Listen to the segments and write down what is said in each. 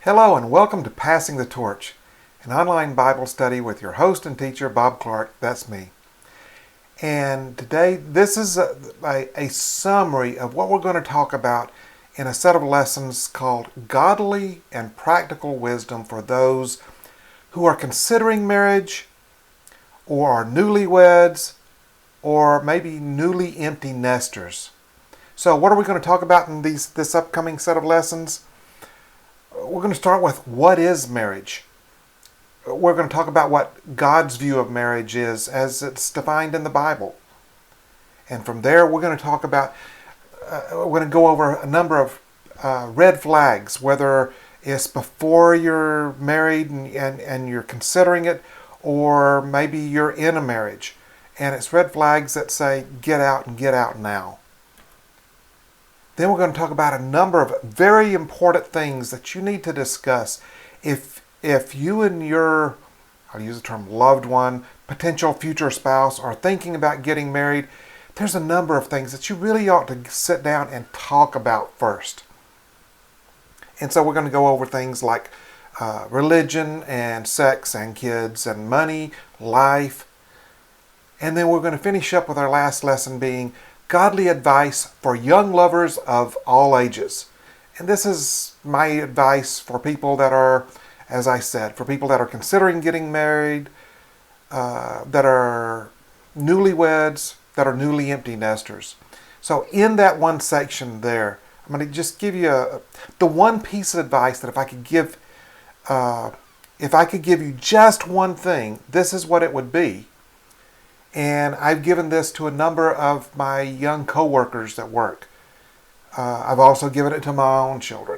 Hello and welcome to Passing the Torch, an online Bible study with your host and teacher, Bob Clark. That's me. And today, this is a summary of what we're going to talk about in a set of lessons called Godly and Practical Wisdom for those who are considering marriage or are newlyweds or maybe newly empty nesters. So what are we going to talk about in this upcoming set of lessons? We're going to start with what is marriage. We're going to talk about what God's view of marriage is as it's defined in the Bible. And from there, we're going to talk about, we're going to go over a number of red flags, whether it's before you're married and you're considering it, or maybe you're in a marriage. And it's red flags that say, get out and get out now. Then we're going to talk about a number of very important things that you need to discuss if you and your, I'll use the term loved one, potential future spouse are thinking about getting married. There's a number of things that you really ought to sit down and talk about first. And so we're going to go over things like religion and sex and kids and money, life. And then we're going to finish up with our last lesson being godly advice for young lovers of all ages. And this is my advice for people that are, as I said, for people that are considering getting married, that are newlyweds, that are newly empty nesters. So in that one section there, I'm going to just give you the one piece of advice that if I could give you just one thing, this is what it would be. And I've given this to a number of my young co-workers at work. I've also given it to my own children.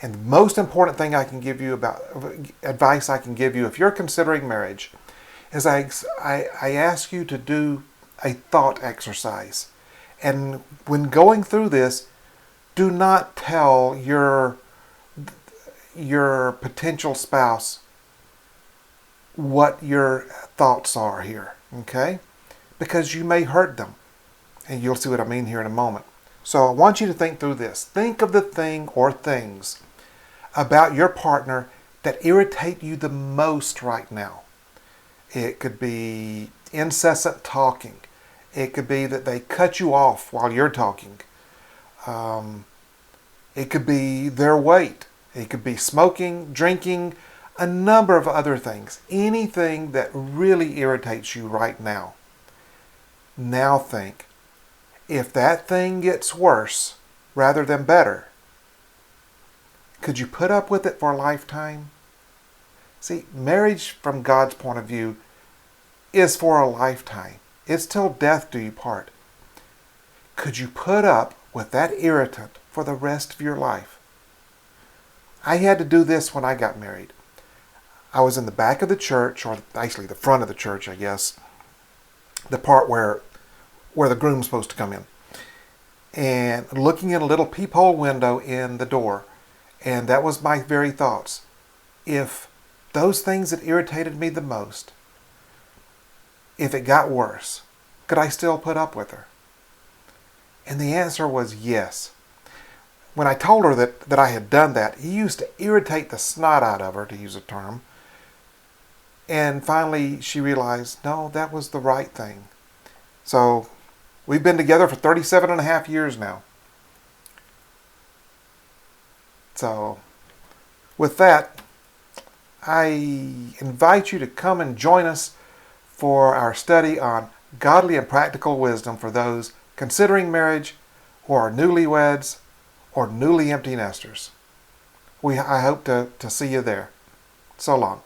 And the most important thing I can give you about advice I can give you if you're considering marriage is I ask you to do a thought exercise. And when going through this, do not tell your potential spouse what your thoughts are here, okay? Because you may hurt them. And you'll see what I mean here in a moment. So I want you to think through this. Think of the thing or things about your partner that irritate you the most right now. It could be incessant talking. It could be that they cut you off while you're talking. It could be their weight. It could be smoking, drinking, a number of other things. Anything that really irritates you right now. Now think, if that thing gets worse rather than better, could you put up with it for a lifetime? See, marriage from God's point of view is for a lifetime. It's till death do you part. Could you put up with that irritant for the rest of your life? I had to do this when I got married. I was in the back of the church, or actually the front of the church, I guess, the part where the groom's supposed to come in, and looking in a little peephole window in the door. And that was my very thoughts. If those things that irritated me the most, if it got worse, could I still put up with her? And the answer was yes. When I told her that I had done that, he used to irritate the snot out of her, to use a term. And finally she realized, no, that was the right thing. So we've been together for 37 and a half years now. So with that, I invite you to come and join us for our study on godly and practical wisdom for those considering marriage or are newlyweds or newly empty nesters. I hope to see you there. So long.